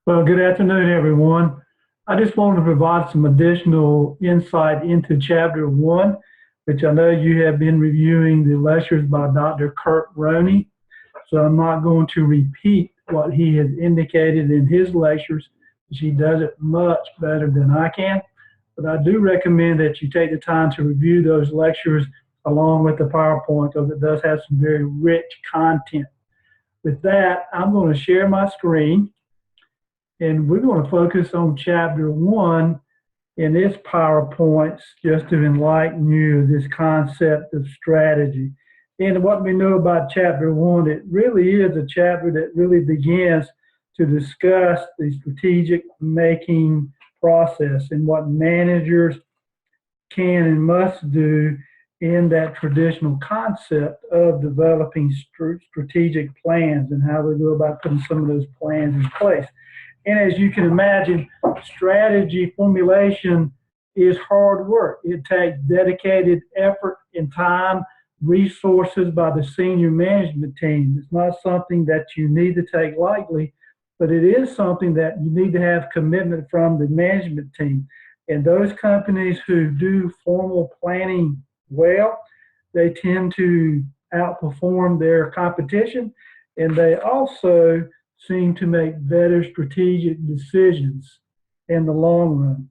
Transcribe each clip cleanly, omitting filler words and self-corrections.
Well, good afternoon, everyone. I just wanted to provide some additional insight into Chapter 1, which I know you have been reviewing the lectures by Dr. Kurt Roney. So I'm not going to repeat what he has indicated in his lectures, because he does it much better than I can. But I do recommend that you take the time to review those lectures along with the PowerPoint, because it does have some very rich content. With that, I'm going to share my screen. And we're going to focus on Chapter 1 in its PowerPoints just to enlighten you this concept of strategy. And what we know about Chapter 1, it really is a chapter that really begins to discuss the strategic making process and what managers can and must do in that traditional concept of developing strategic plans and how we go about putting some of those plans in place. And as you can imagine, strategy formulation is hard work. It takes dedicated effort and time, resources by the senior management team. It's not something that you need to take lightly, but it is something that you need to have commitment from the management team. And those companies who do formal planning well, they tend to outperform their competition, and they also seem to make better strategic decisions in the long run.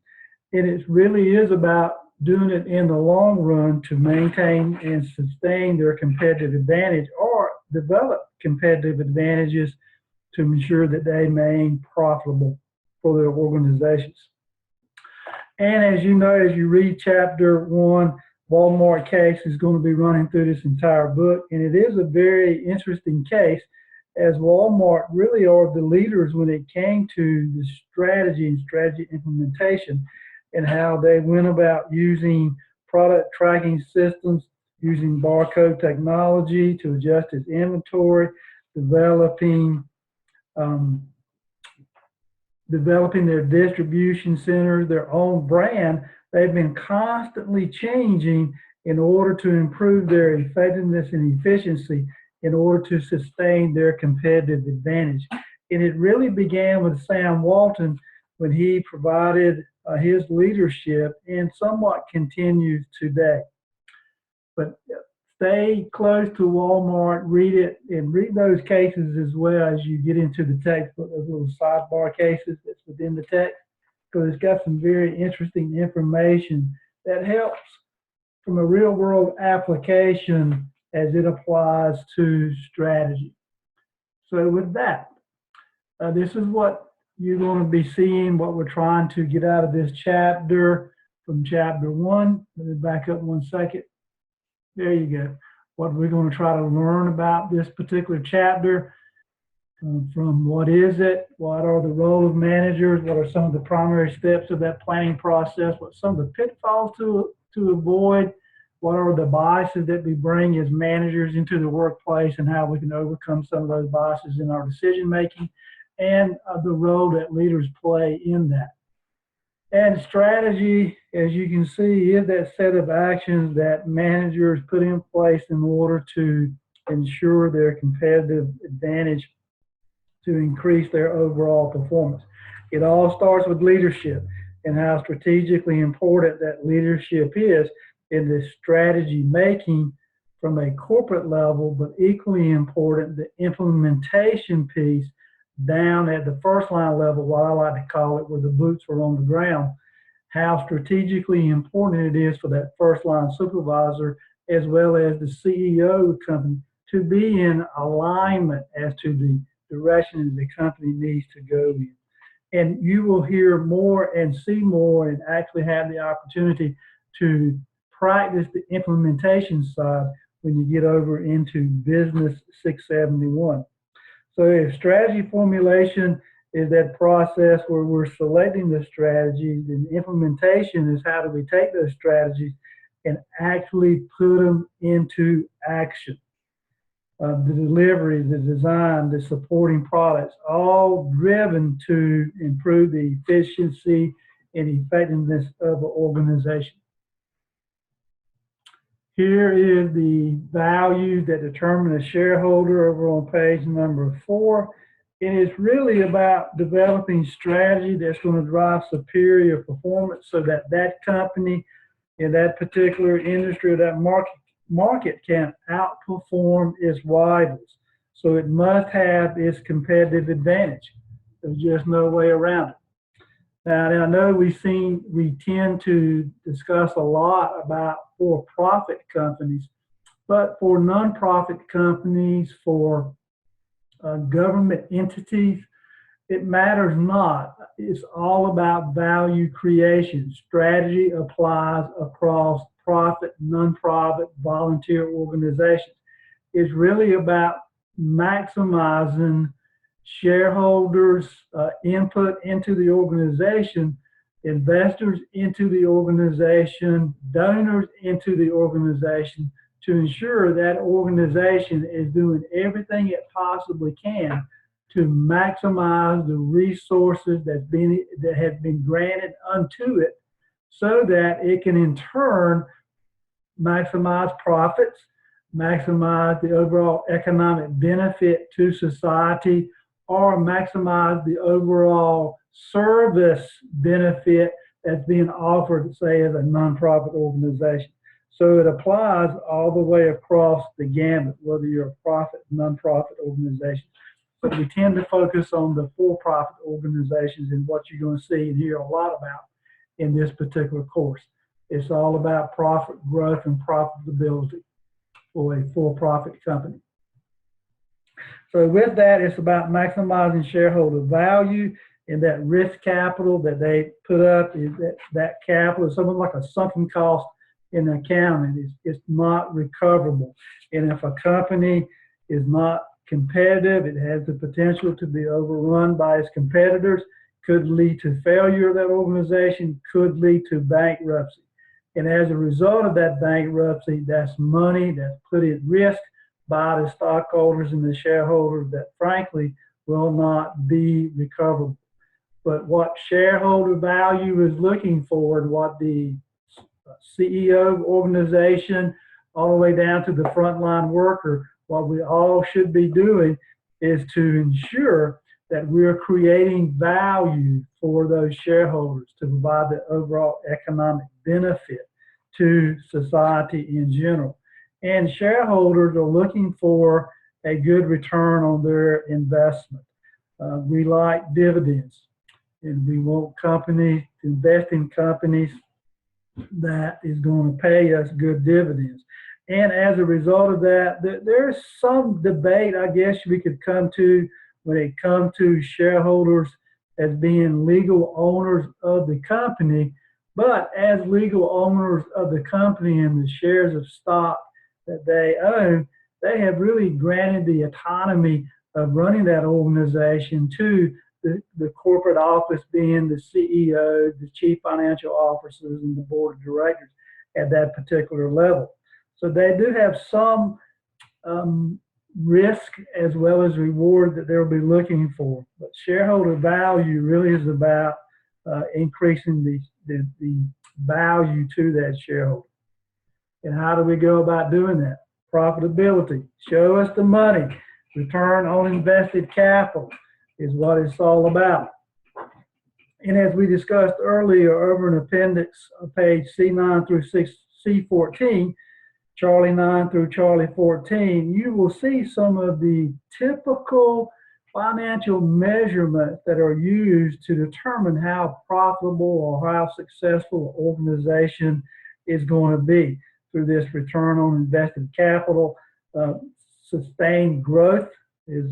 And it really is about doing it in the long run to maintain and sustain their competitive advantage or develop competitive advantages to ensure that they remain profitable for their organizations. And as you know, as you read Chapter 1, Walmart case is going to be running through this entire book. And it is a very interesting case, as Walmart really are the leaders when it came to the strategy and strategy implementation and how they went about using product tracking systems, using barcode technology to adjust its inventory, developing their distribution centers, their own brand. They've been constantly changing in order to improve their effectiveness and efficiency in order to sustain their competitive advantage. And it really began with Sam Walton when he provided his leadership and somewhat continues today. But stay close to Walmart, read it, and read those cases as well as you get into the textbook, those little sidebar cases that's within the text, because it's got some very interesting information that helps from a real world application as it applies to strategy. So with that, this is what you're going to be seeing, what we're trying to get out of this chapter from Chapter 1. Let me back up 1 second. There you go. What we're going to try to learn about this particular chapter, from what is it, what are the role of managers, what are some of the primary steps of that planning process, what some of the pitfalls to avoid, what are the biases that we bring as managers into the workplace and how we can overcome some of those biases in our decision making, and the role that leaders play in that. And strategy, as you can see, is that set of actions that managers put in place in order to ensure their competitive advantage to increase their overall performance. It all starts with leadership and how strategically important that leadership is in the strategy making from a corporate level, but equally important, the implementation piece down at the first line level, what I like to call it, where the boots are on the ground, how strategically important it is for that first line supervisor as well as the CEO of the company to be in alignment as to the direction the company needs to go in. And you will hear more and see more and actually have the opportunity to practice the implementation side when you get over into Business 671. So if strategy formulation is that process where we're selecting the strategies, and implementation is how do we take those strategies and actually put them into action. The delivery, the design, the supporting products, all driven to improve the efficiency and effectiveness of an organization. Here is the values that determine a shareholder over on page number 4. And it's really about developing strategy that's going to drive superior performance so that that company in that particular industry or that market can outperform its rivals. So it must have its competitive advantage. There's just no way around it. Now, I know we tend to discuss a lot about for-profit companies, but for nonprofit companies, for government entities, it matters not. It's all about value creation. Strategy applies across profit, nonprofit, volunteer organizations. It's really about maximizing shareholders' input into the organization, investors into the organization, donors into the organization, to ensure that organization is doing everything it possibly can to maximize the resources that have been granted unto it, so that it can in turn maximize profits, maximize the overall economic benefit to society, or maximize the overall service benefit that's being offered, say, as a nonprofit organization. So it applies all the way across the gamut, whether you're a profit, nonprofit organization. But we tend to focus on the for-profit organizations and what you're going to see and hear a lot about in this particular course. It's all about profit growth and profitability for a for-profit company. So with that, it's about maximizing shareholder value, and that risk capital that they put up is that capital is something like a sunken cost in accounting. It's not recoverable. And if a company is not competitive, it has the potential to be overrun by its competitors, could lead to failure of that organization, could lead to bankruptcy. And as a result of that bankruptcy, that's money that's put at risk by the stockholders and the shareholders that frankly will not be recoverable. But what shareholder value is looking for, and what the CEO organization all the way down to the frontline worker, what we all should be doing is to ensure that we're creating value for those shareholders to provide the overall economic benefit to society in general. And shareholders are looking for a good return on their investment. We like dividends, and we want companies to invest in companies that is going to pay us good dividends. And as a result of that, there's some debate, I guess, we could come to when it comes to shareholders as being legal owners of the company. But as legal owners of the company and the shares of stock that they own, they have really granted the autonomy of running that organization to the corporate office, being the CEO, the chief financial officers, and the board of directors at that particular level. So they do have some risk as well as reward that they'll be looking for. But shareholder value really is about increasing the value to that shareholder. And how do we go about doing that? Profitability. Show us the money. Return on invested capital is what it's all about. And as we discussed earlier, over in appendix page C9 through C14, Charlie 9 through Charlie 14, you will see some of the typical financial measurements that are used to determine how profitable or how successful an organization is going to be through this return on invested capital. Sustained growth is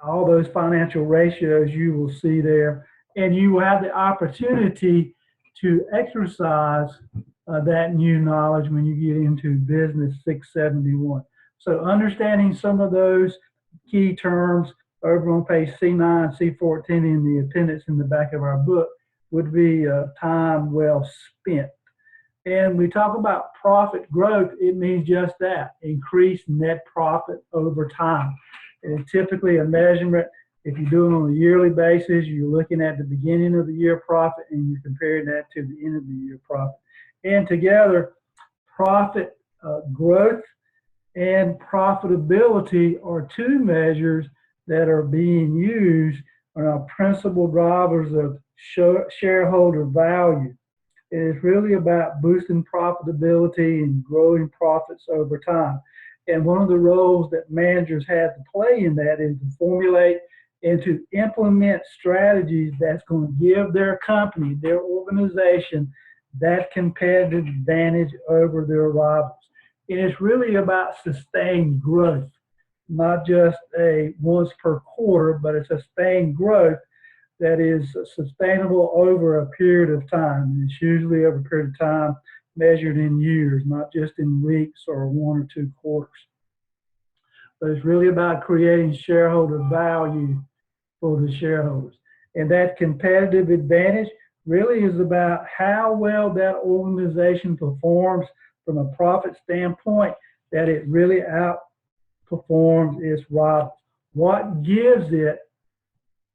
all those financial ratios you will see there, and you will have the opportunity to exercise that new knowledge when you get into Business 671. So understanding some of those key terms over on page C9, C14 in the appendix in the back of our book would be time well spent. And we talk about profit growth, it means just that, increased net profit over time. And typically a measurement, if you do it on a yearly basis, you're looking at the beginning of the year profit and you're comparing that to the end of the year profit. And together, profit growth and profitability are two measures that are being used are our principal drivers of shareholder value. It is really about boosting profitability and growing profits over time. And one of the roles that managers have to play in that is to formulate and to implement strategies that's going to give their company, their organization, that competitive advantage over their rivals. And it's really about sustained growth, not just a once per quarter, but a sustained growth that is sustainable over a period of time. And it's usually over a period of time measured in years, not just in weeks or 1 or 2 quarters. But it's really about creating shareholder value for the shareholders. And that competitive advantage really is about how well that organization performs from a profit standpoint, that it really outperforms its rivals. What gives it,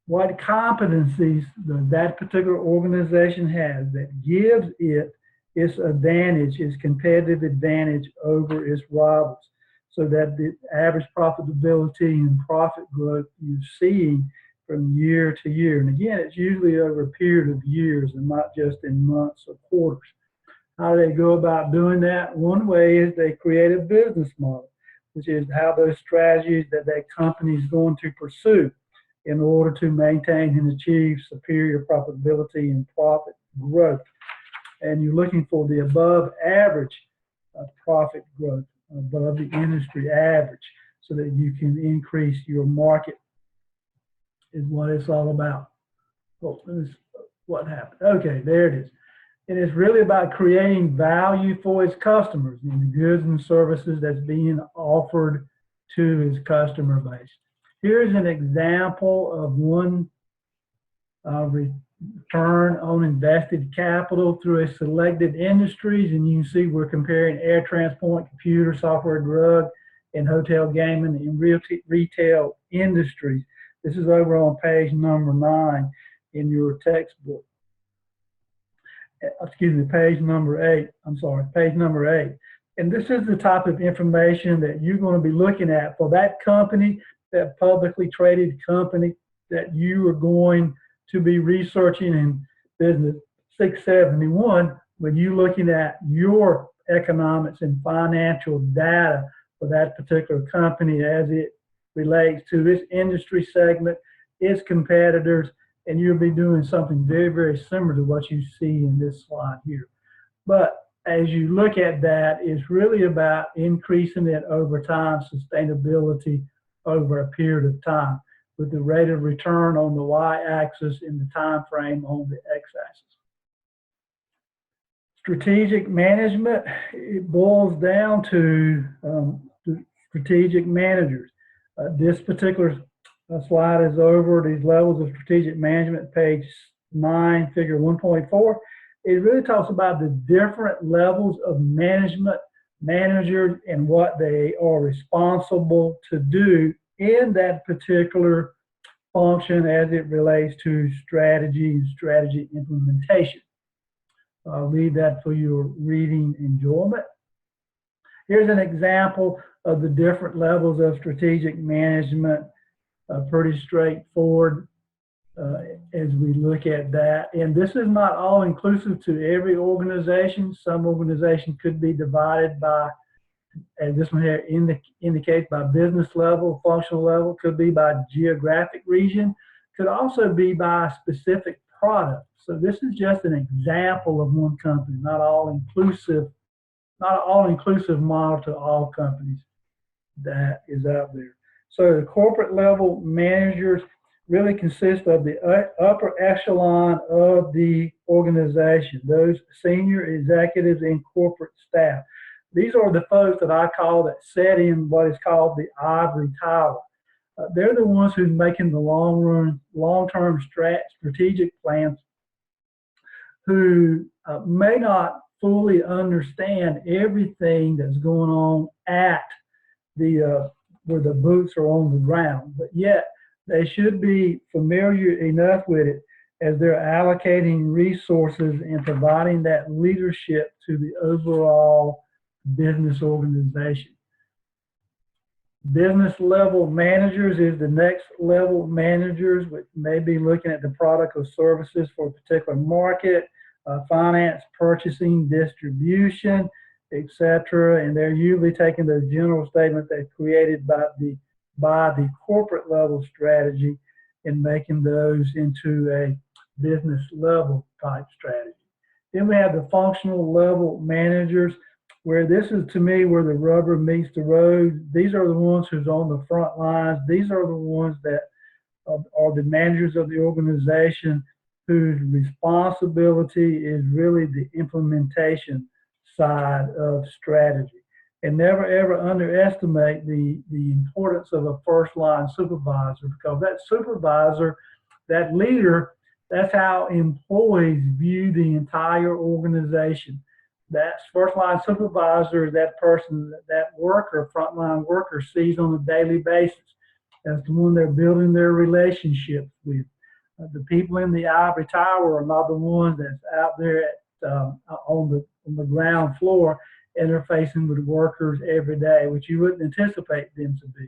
what competencies that particular organization has that gives it its advantage, its competitive advantage over its rivals, so that the average profitability and profit growth you're seeing from year to year. And again, it's usually over a period of years and not just in months or quarters. How do they go about doing that? One way is they create a business model, which is how those strategies that company is going to pursue in order to maintain and achieve superior profitability and profit growth. And you're looking for the above average profit growth, above the industry average, so that you can increase your market, is what it's all about. Oh, what happened? Okay, there it is. And it's really about creating value for its customers in the goods and services that's being offered to its customer base. Here's an example of one return on invested capital through a selected industries, and you can see we're comparing air transport, computer, software, drug, and hotel, gaming, and retail industries. This is over on page number 9 in your textbook. Excuse me, page number 8. I'm sorry, page number 8. And this is the type of information that you're going to be looking at for that company, that publicly traded company that you are going to be researching in Business 671 when you're looking at your economics and financial data for that particular company as it relates to this industry segment, its competitors, and you'll be doing something very, very similar to what you see in this slide here. But as you look at that, it's really about increasing it over time, sustainability over a period of time, with the rate of return on the y-axis and the time frame on the x-axis. Strategic management, it boils down to strategic managers. This particular slide is over these levels of strategic management, page 9, figure 1.4. It really talks about the different levels of management, managers, and what they are responsible to do in that particular function as it relates to strategy and strategy implementation. I'll leave that for your reading enjoyment. Here's an example of the different levels of strategic management, pretty straightforward as we look at that. And this is not all inclusive to every organization. Some organizations could be divided by, as this one here indicates, by business level, functional level, could be by geographic region, could also be by specific product. So this is just an example of one company, not all inclusive model to all companies that is out there. So the corporate level managers really consist of the upper echelon of the organization, those senior executives and corporate staff. These are the folks that I call that set in what is called the ivory tower. They're the ones who's making the long-term strategic plans, who may not fully understand everything that's going on at the where the boots are on the ground, but yet they should be familiar enough with it as they're allocating resources and providing that leadership to the overall business organization. Business level managers is the next level managers, which may be looking at the product or services for a particular market, finance, purchasing, distribution, etc. And they're usually taking those general statements they've created by the corporate level strategy and making those into a business level type strategy. Then we have the functional level managers, where this is to me where the rubber meets the road. These are the ones who's on the front lines. These are the ones that are the managers of the organization whose responsibility is really the implementation side of strategy. And never ever underestimate the importance of a first line supervisor, because that supervisor, that leader, that's how employees view the entire organization. That first line supervisor, that person, that worker, frontline worker sees on a daily basis as the one they're building their relationships with. The people in the ivory tower are not the ones that's out there on the ground floor interfacing with workers every day, which you wouldn't anticipate them to be.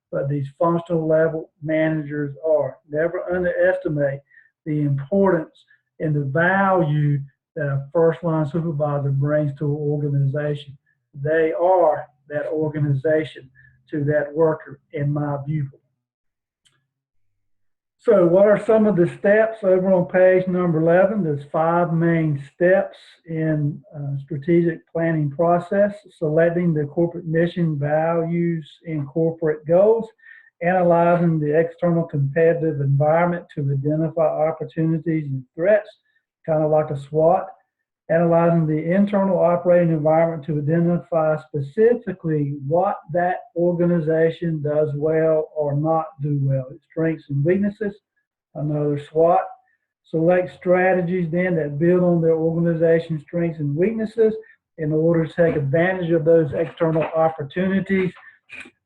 But these functional level managers are. Never underestimate the importance and the value that a first line supervisor brings to an organization. They are that organization to that worker, in my viewpoint. So what are some of the steps over on page number 11? There's 5 main steps in strategic planning process: selecting the corporate mission, values, and corporate goals, analyzing the external competitive environment to identify opportunities and threats, kind of like a SWOT, analyzing the internal operating environment to identify specifically what that organization does well or not do well, its strengths and weaknesses, another SWOT. Select strategies then that build on their organization's strengths and weaknesses in order to take advantage of those external opportunities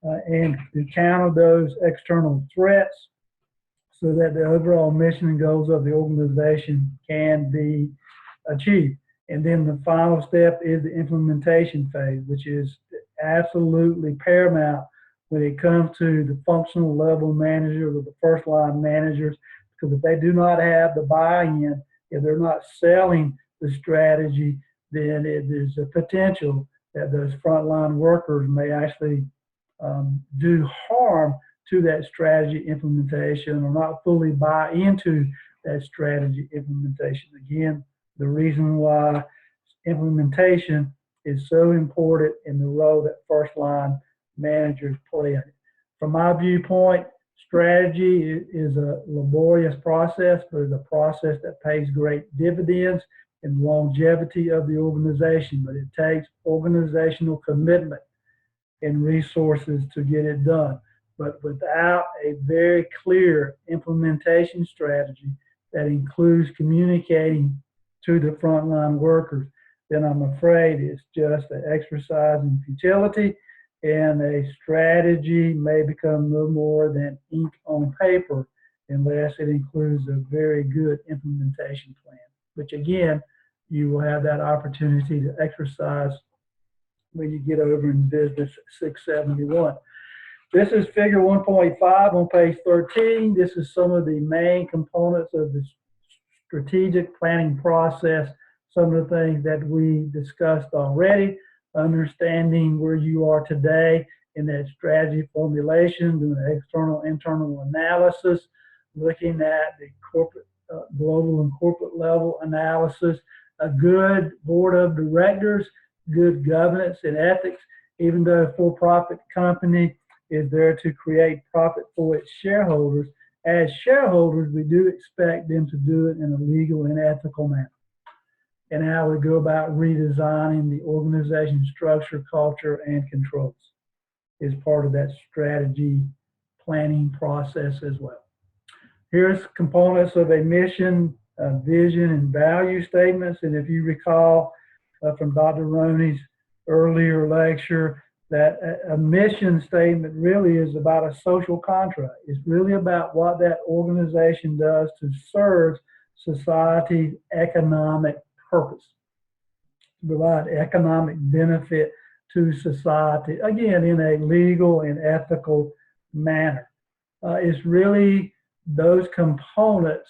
and to counter those external threats so that the overall mission and goals of the organization can be achieved. And then the final step is the implementation phase, which is absolutely paramount when it comes to the functional level managers or the first line managers, because if they do not have the buy-in, if they're not selling the strategy, then there's a potential that those frontline workers may actually do harm to that strategy implementation or not fully buy into that strategy implementation. Again, the reason why implementation is so important in the role that first line managers play in it. From my viewpoint, strategy is a laborious process, but it's a process that pays great dividends in longevity of the organization. But it takes organizational commitment and resources to get it done. But without a very clear implementation strategy that includes communicating to the frontline workers, then I'm afraid it's just an exercise in futility, and a strategy may become no more than ink on paper unless it includes a very good implementation plan, which again, you will have that opportunity to exercise when you get over in Business 671. This is figure 1.5 on page 13. This is some of the main components of the strategic planning process, some of the things that we discussed already, understanding where you are today in that strategy formulation, doing external, internal analysis, looking at the corporate, global and corporate level analysis, a good board of directors, good governance and ethics. Even though a for-profit company is there to create profit for its shareholders, as shareholders, we do expect them to do it in a legal and ethical manner. And how we go about redesigning the organization structure, culture, and controls is part of that strategy planning process as well. Here's components of a mission, vision, and value statements. And if you recall from Dr. Roney's earlier lecture, that a mission statement really is about a social contract. It's really about what that organization does to serve society's economic purpose, to provide economic benefit to society, again, in a legal and ethical manner. It's really those components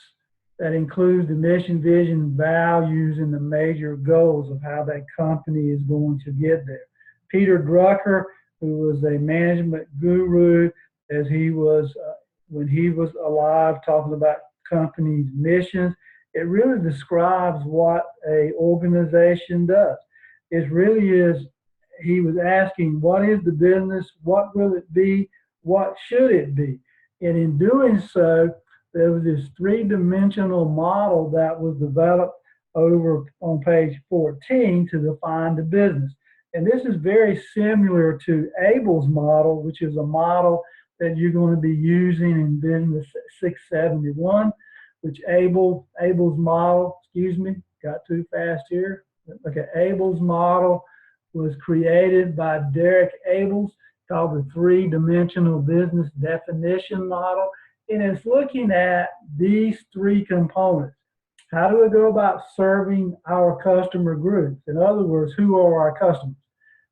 that include the mission, vision, values, and the major goals of how that company is going to get there. Peter Drucker, who was a management guru, as he was when he was alive, talking about companies' missions, it really describes what a organization does. It really is, he was asking, what is the business? What will it be? What should it be? And in doing so, there was this three-dimensional model that was developed over on page 14 to define the business. And this is very similar to Abel's model, which is a model that you're going to be using in Business 671, which Abel's model, excuse me, got too fast here. Okay, Abel's model was created by Derek Abels, called the three-dimensional business definition model. And it's looking at these three components. How do we go about serving our customer groups? In other words, who are our customers?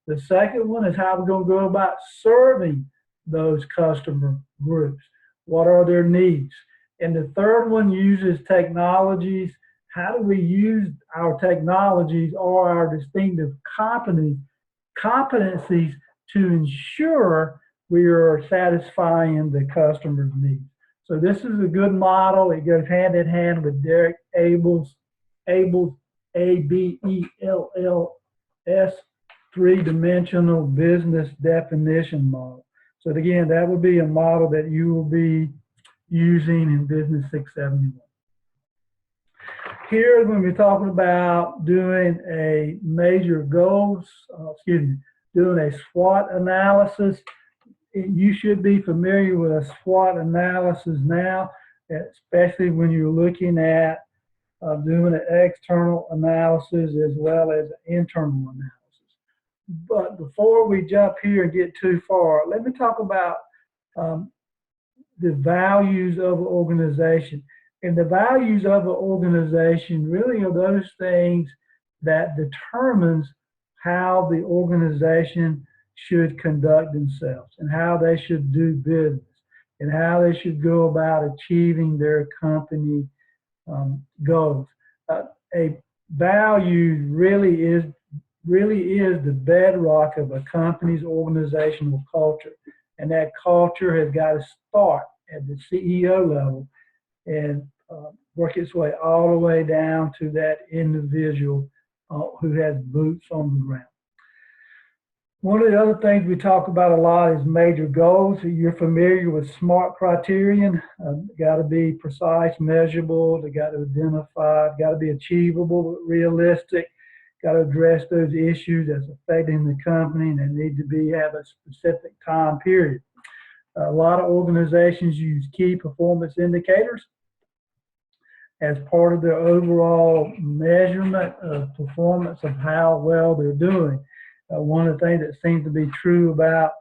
The second one is how we're going to go about serving those customer groups. What are their needs? And the third one uses technologies. How do we use our technologies or our distinctive competencies to ensure we are satisfying the customer's needs? So this is a good model. It goes hand in hand with Derek Abel's ABELLS three-dimensional business definition model. So again, that would be a model that you will be using in Business 671. Here, when we're talking about doing a major goals, doing a SWOT analysis, you should be familiar with a SWOT analysis now, especially when you're looking at doing an external analysis as well as an internal analysis. But before we jump here and get too far, let me talk about the values of an organization. And the values of an organization really are those things that determines how the organization should conduct themselves and how they should do business and how they should go about achieving their company goals. A value really is the bedrock of a company's organizational culture. And that culture has got to start at the CEO level and work its way all the way down to that individual who has boots on the ground. One of the other things we talk about a lot is major goals. You're familiar with SMART criterion. Got to be precise, measurable. They got to identify. Got to be achievable, realistic. Got to address those issues that's affecting the company, and they need to have a specific time period. A lot of organizations use key performance indicators as part of their overall measurement of performance of how well they're doing. One of the things that seems to be true about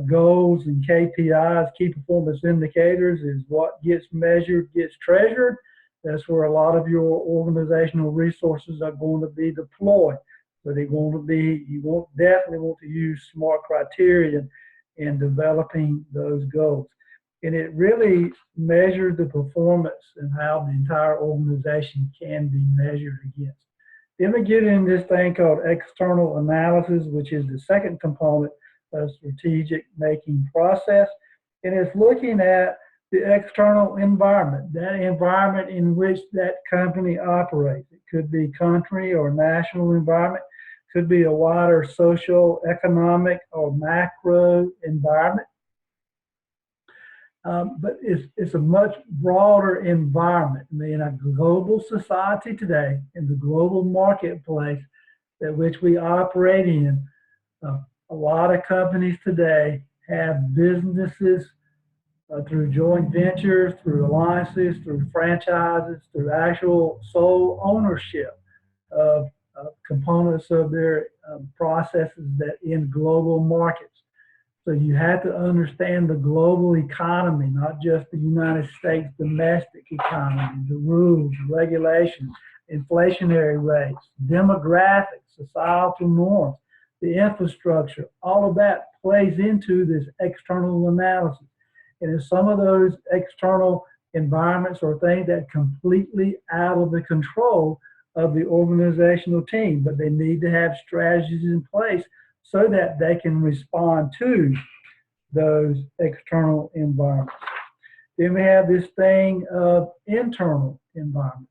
goals and KPIs, key performance indicators, is what gets measured gets treasured. That's where a lot of your organizational resources are going to be deployed. So they're going to be, definitely want to use SMART criteria in developing those goals. And it really measures the performance and how the entire organization can be measured against. Then we get in this thing called external analysis, which is the second component of strategic making process. And it's looking at the external environment, that environment in which that company operates. It could be country or national environment, could be a wider social, economic, or macro environment. But it's a much broader environment. I mean, in a global society today, in the global marketplace that which we operate in, a lot of companies today have businesses through joint ventures, through alliances, through franchises, through actual sole ownership of components of their processes that in global markets. So you have to understand the global economy, not just the United States domestic economy, the rules, regulations, inflationary rates, demographics, societal norms. the infrastructure, all of that plays into this external analysis. And if some of those external environments or things that are completely out of the control of the organizational team, but they need to have strategies in place so that they can respond to those external environments. Then we have this thing of internal analysis,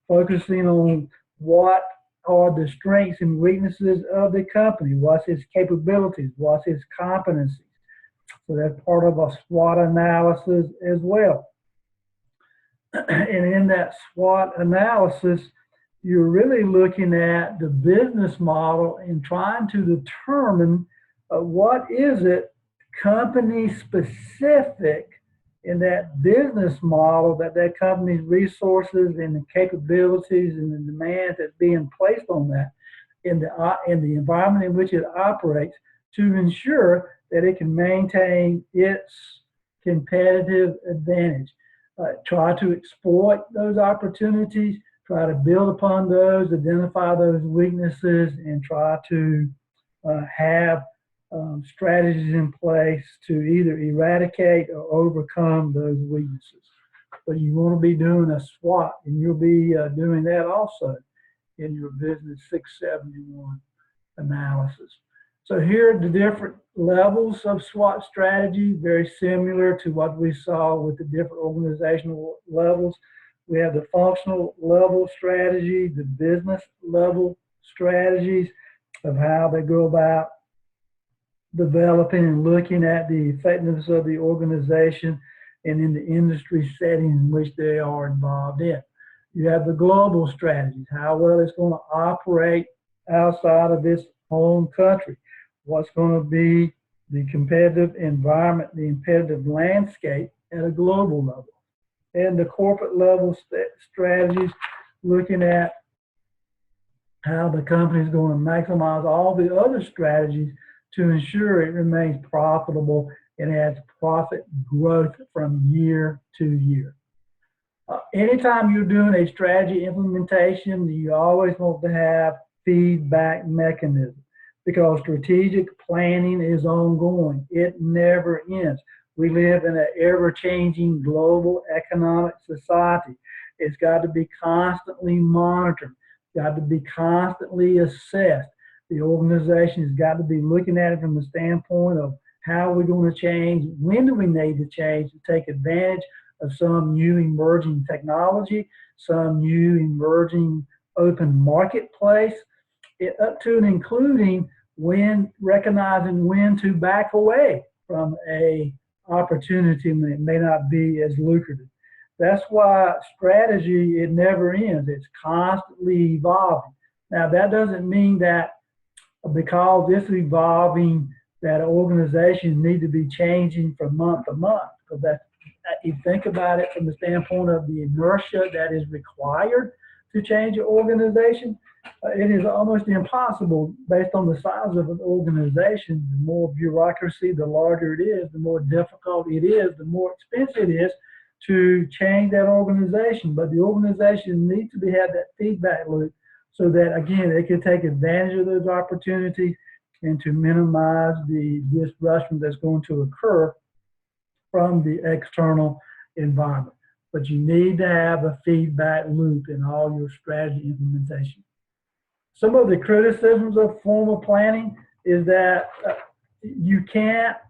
focusing on what are the strengths and weaknesses of the company, what's its capabilities, what's its competencies. So that's part of a SWOT analysis as well. And in that SWOT analysis, you're really looking at the business model and trying to determine what is it company specific in that business model, that company's resources and the capabilities and the demand that's being placed on that in the environment in which it operates, to ensure that it can maintain its competitive advantage. Try to exploit those opportunities, try to build upon those, identify those weaknesses, and try to have strategies in place to either eradicate or overcome those weaknesses. But you want to be doing a SWOT, and you'll be doing that also in your Business 671 analysis. So here are the different levels of SWOT strategy, very similar to what we saw with the different organizational levels. We have the functional level strategy, the business level strategies of how they go about developing and looking at the effectiveness of the organization and in the industry setting in which they are involved in. You have the global strategies, how well it's going to operate outside of its home country, what's going to be the competitive environment, the competitive landscape at a global level. And the corporate level strategies, looking at how the company is going to maximize all the other strategies to ensure it remains profitable and has profit growth from year to year. Anytime you're doing a strategy implementation, you always want to have feedback mechanism, because strategic planning is ongoing. It never ends. We live in an ever-changing global economic society. It's got to be constantly monitored, got to be constantly assessed. The organization has got to be looking at it from the standpoint of how we're going to change, when do we need to change to take advantage of some new emerging technology, some new emerging open marketplace, up to and including when recognizing when to back away from a opportunity that may not be as lucrative. That's why strategy, it never ends. It's constantly evolving. Now, that doesn't mean that because it's evolving, that organizations need to be changing from month to month. Because that, you think about it from the standpoint of the inertia that is required to change an organization, it is almost impossible based on the size of an organization. The more bureaucracy, the larger it is, the more difficult it is, the more expensive it is to change that organization. But the organization needs to have that feedback loop so that, again, they can take advantage of those opportunities and to minimize the disruption that's going to occur from the external environment. But you need to have a feedback loop in all your strategy implementation. Some of the criticisms of formal planning is that you cannot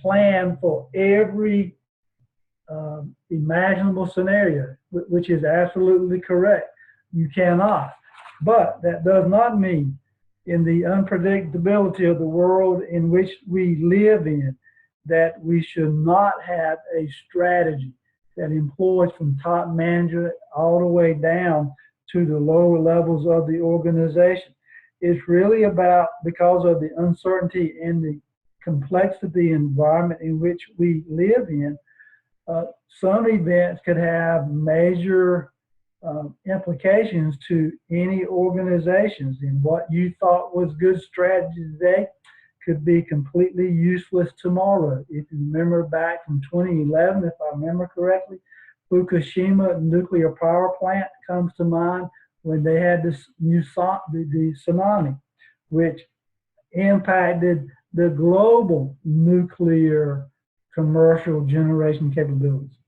plan for every imaginable scenario, which is absolutely correct. You cannot. But that does not mean, in the unpredictability of the world in which we live in, that we should not have a strategy that employs from top management all the way down to the lower levels of the organization. It's really about, because of the uncertainty and the complexity environment in which we live in, some events could have major implications to any organizations, and what you thought was good strategy today could be completely useless tomorrow. If you remember back from 2011, if I remember correctly, Fukushima nuclear power plant comes to mind when they had this the tsunami, which impacted the global nuclear commercial generation capabilities.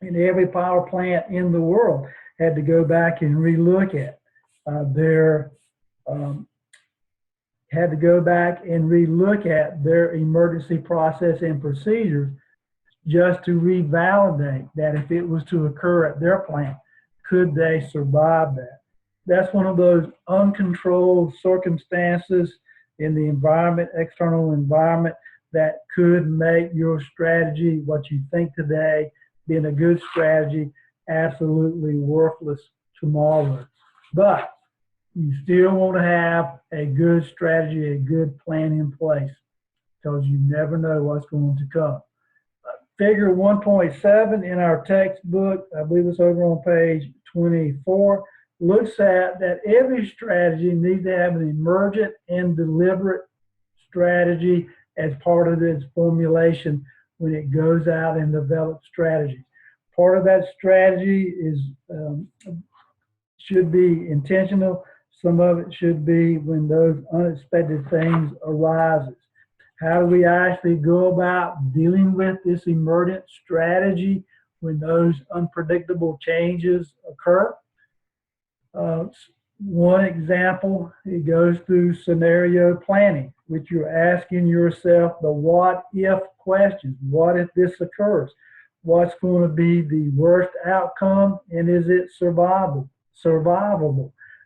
And every power plant in the world had to go back and relook at their emergency process and procedures, just to revalidate that if it was to occur at their plant, could they survive that? That's one of those uncontrolled circumstances in the environment, external environment, that could make your strategy, what you think today, being a good strategy, absolutely worthless tomorrow. But you still want to have a good strategy, a good plan in place, because you never know what's going to come. Figure 1.7 in our textbook, I believe it's over on page 24, looks at that every strategy needs to have an emergent and deliberate strategy as part of its formulation when it goes out and develops strategies. Part of that strategy should be intentional. Some of it should be when those unexpected things arises. How do we actually go about dealing with this emergent strategy when those unpredictable changes occur? One example, it goes through scenario planning, which you're asking yourself the what if questions. What if this occurs? What's going to be the worst outcome, and is it survivable?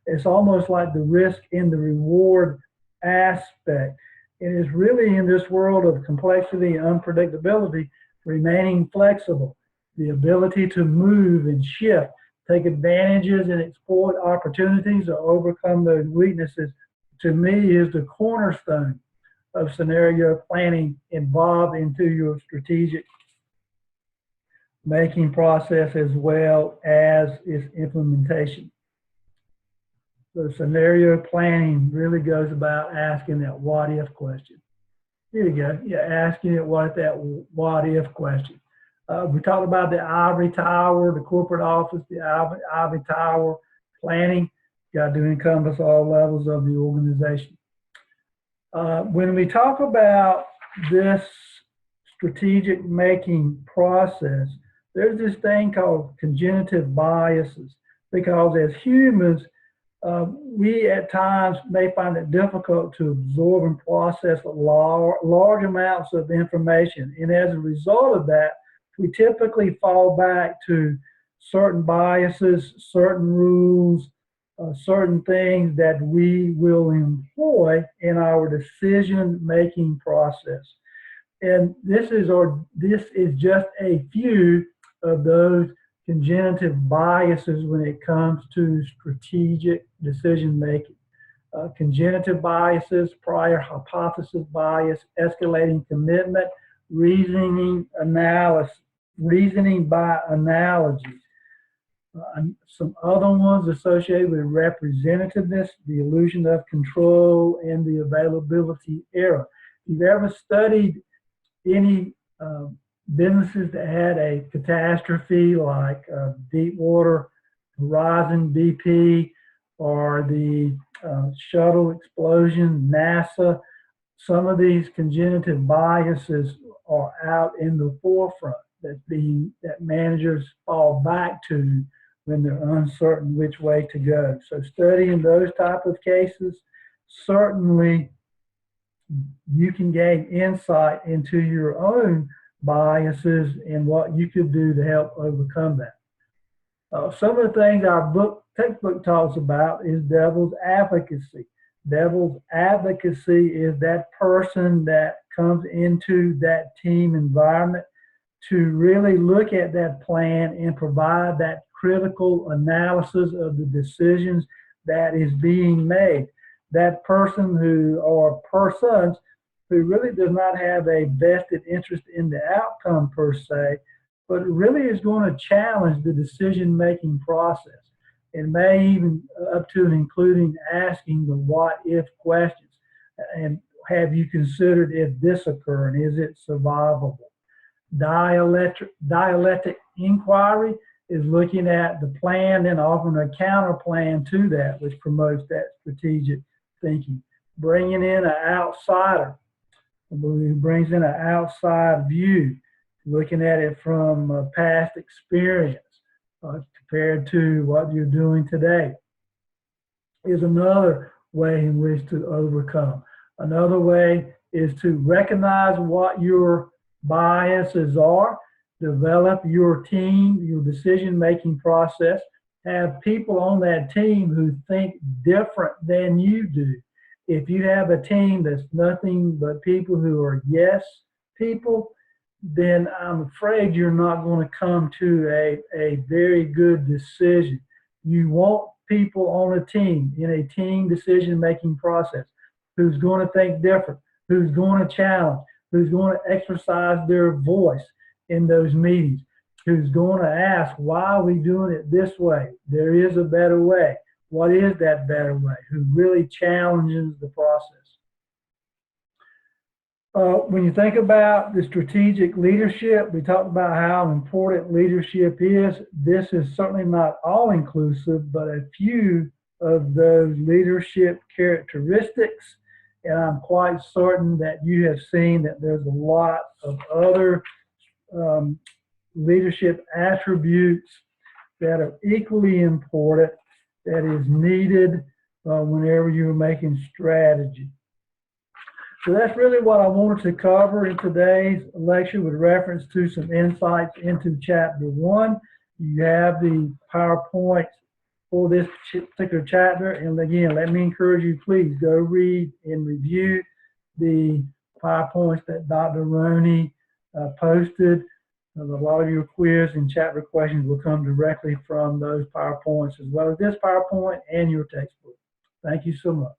It's almost like the risk and the reward aspect. It is really, in this world of complexity and unpredictability, remaining flexible, the ability to move and shift, take advantages and exploit opportunities or overcome those weaknesses, to me, is the cornerstone of scenario planning involved into your strategic making process as well as its implementation. So scenario planning really goes about asking that what if question. Here you go. You're asking it that what if question. We talked about the ivory tower, the corporate office, the ivory tower planning. Got to encompass all levels of the organization. When we talk about this strategic making process, there's this thing called congenitive biases, because as humans, we at times may find it difficult to absorb and process large amounts of information. And as a result of that, we typically fall back to certain biases, certain rules, certain things that we will employ in our decision-making process. And this is just a few of those congenitive biases when it comes to strategic decision making. Congenitive biases, prior hypothesis bias, escalating commitment, reasoning by analogies. Some other ones associated with representativeness, the illusion of control, and the availability error. If you've ever studied any businesses that had a catastrophe like Deepwater Horizon, BP, or the shuttle explosion, NASA, some of these congenitive biases are out in the forefront that managers fall back to when they're uncertain which way to go. So studying those type of cases, certainly you can gain insight into your own biases and what you could do to help overcome that. Some of the things our textbook talks about is devil's advocacy. Devil's advocacy is that person that comes into that team environment to really look at that plan and provide that critical analysis of the decisions that is being made. That person or persons who really does not have a vested interest in the outcome per se, but it really is going to challenge the decision-making process, and may even up to and including asking the what if questions. And have you considered if this occurred, is it survivable? Dialectic inquiry is looking at the plan and offering a counter plan to that, which promotes that strategic thinking. Bringing in an outsider, who brings in an outside view, looking at it from past experience compared to what you're doing today, is another way in which to overcome. Another way is to recognize what your biases are, develop your team, your decision-making process, have people on that team who think different than you do. If you have a team that's nothing but people who are yes people, then I'm afraid you're not going to come to a very good decision. You want people on a team, in a team decision-making process, who's going to think different, who's going to challenge, who's going to exercise their voice in those meetings, who's going to ask, why are we doing it this way? There is a better way. What is that better way? Who really challenges the process. When you think about the strategic leadership, we talked about how important leadership is. This is certainly not all-inclusive, but a few of those leadership characteristics. And I'm quite certain that you have seen that there's a lot of other leadership attributes that are equally important, that is needed whenever you're making strategy. So that's really what I wanted to cover in today's lecture with reference to some insights into Chapter 1. You have the PowerPoint for this particular chapter. And again, let me encourage you, please go read and review the PowerPoints that Dr. Roney posted. A lot of your quiz and chapter questions will come directly from those PowerPoints, as well as this PowerPoint and your textbook. Thank you so much.